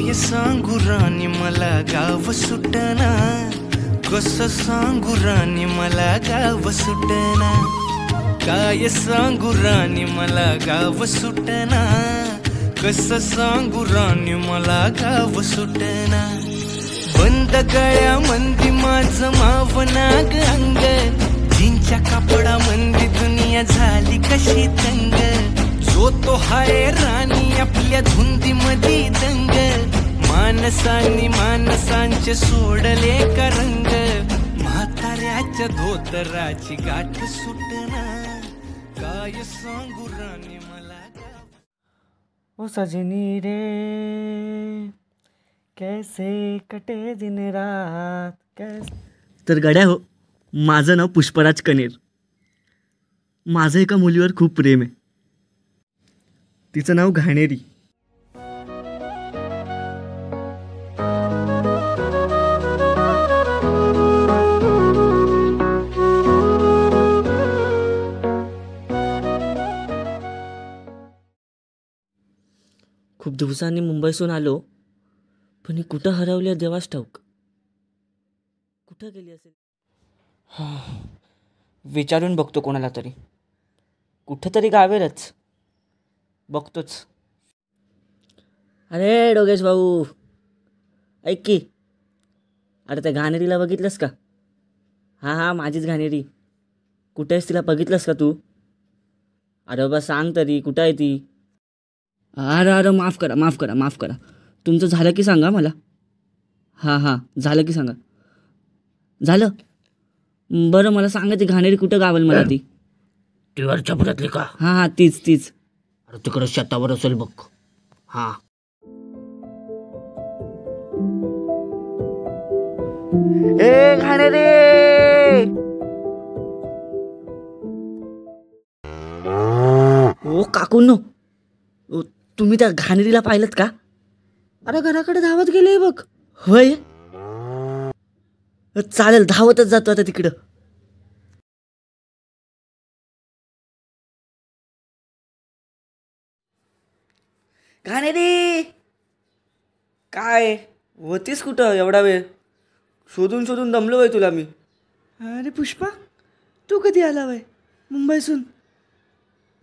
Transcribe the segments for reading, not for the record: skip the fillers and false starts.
काय सांगू राणी मला गाव सुटना, कसं सांगू राणी मला गाव सुटना, काय सांगू राणी मला गाव सुटना, कसं सांगू राणी मला गाव सुटना. बंद गळ्या मंदी माझं मावनाग अंग, जीनच्या कापडा मंदी दुनिया झाली कशी तंग. जो तो हाय राणी आपल्या धुंदी मधी दंग, माणसांनी माणसांचे सोडले का रंग. म्हाताऱ्याच्या धोतराची गाठ सुटना, काय सांगू राणी मला. ओ सजनी रे कैसे कटे दिन रात कैसे. तर गड्या हो, माझं नाव पुष्पराज कनेर. माझं एका मुलीवर खूप प्रेम आहे. तिचं नाव घाणेरी. खूप दिवसांनी मुंबईसून आलो, पण ही कुठं हरवली देवास ठाऊक. कुठं गेली असेल? विचारून बघतो कोणाला तरी. कुठं तरी गावेलच, बघतोच. अरे डोगेश भाऊ, ऐक की. अरे त्या घाणेरीला बघितलंस का? हां माझीच घाणेरी. कुठे आहेस, तिला बघितलंस का तू? अरे बाबा सांग तरी, कुठं आहे ती? अरे माफ करा. तुमचं झालं की सांगा मला. हां झालं की सांगा. झालं बरं, मला सांगा ती घाणेरी कुठं गावल मला ती. ती वरच्या पुरातली का? हां तीच. अरे तिकडं शेतावर असेल बघ. हां ए घाणेरी. ओ काकूंनो, तुम्ही त्या घाणेरीला पाहिलत का? अरे घराकडे धावत गेले बघ. होय, चालेल, धावतच जातो आता तिकडं. घाणेरी काय होतीस कुठं एवढा वेळ? शोधून दमलो वय तुला मी. अरे पुष्पा, तू कधी आला वय मुंबईसून?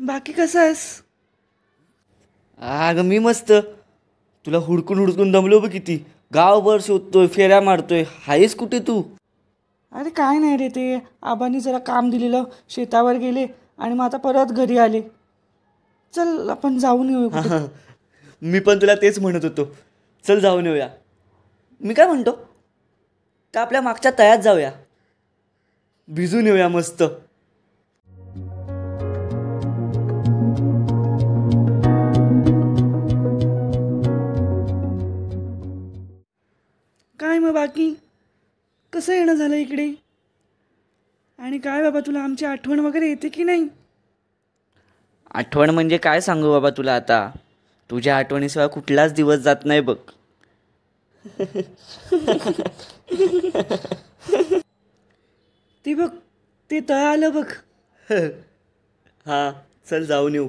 बाकी कसा आहेस? अगं मी मस्त. तुला हुडकून दमलो बघ किती. गावभर शोधतोय, फेऱ्या मारतोय. हायस कुठे तू? अरे काय नाही रे, ते आबांनी जरा काम दिलेलं, शेतावर गेले आणि मग आता परत घरी आले. चल आपण जाऊन येऊ कुठे. मी पण तुला तेच म्हणत होतो, चल जाऊन येऊया. मी काय म्हणतो, का आपल्या मागच्या तळ्यात जाऊया, भिजून येऊया मस्त. काय मग बाकी कसं येणं झालं इकडे? आणि काय बाबा, तुला आमची आठवण वगैरे येते की नाही? आठवण म्हणजे काय सांगू बाबा तुला आता. तुझ्या आठवणीशिवाय कुठलाच दिवस जात नाही बघ. ते बघ, ते तळ आलं बघ. हां चल जाऊन येऊ.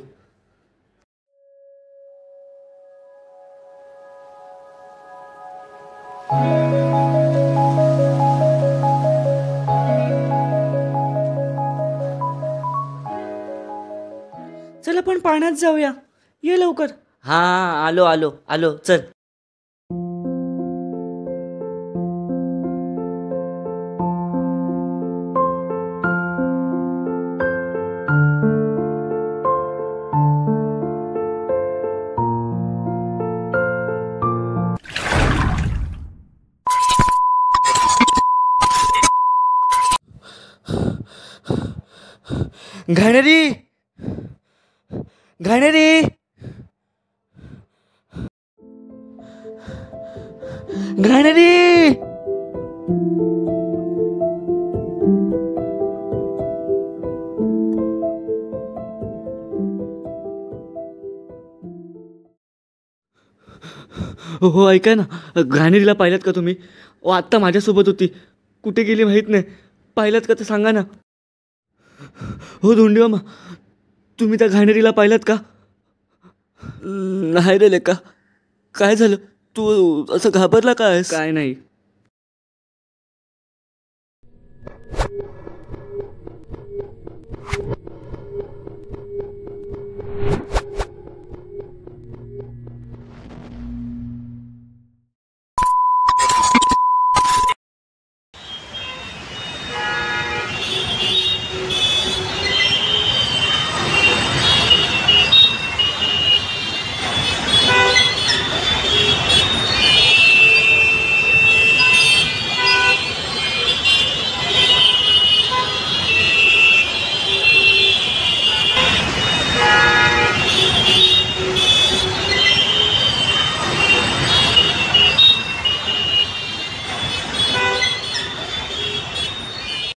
चल आपण पाण्यात जाऊया, ये लवकर. हां आलो चल. घाणेरी घाणेरी घाणेरी. हो ऐका ना, घाणेरीला पाहिलात का तुम्ही? आत्ता माझ्यासोबत होती, कुठे गेली माहीत नाही. पाहिलात का तर सांगा ना. हो धोंडी मामा, तुम्ही त्या घाणेरीला पाहिलात का? नाही रे लेका. काय झालं? तू असं घाबरला काय काय नाही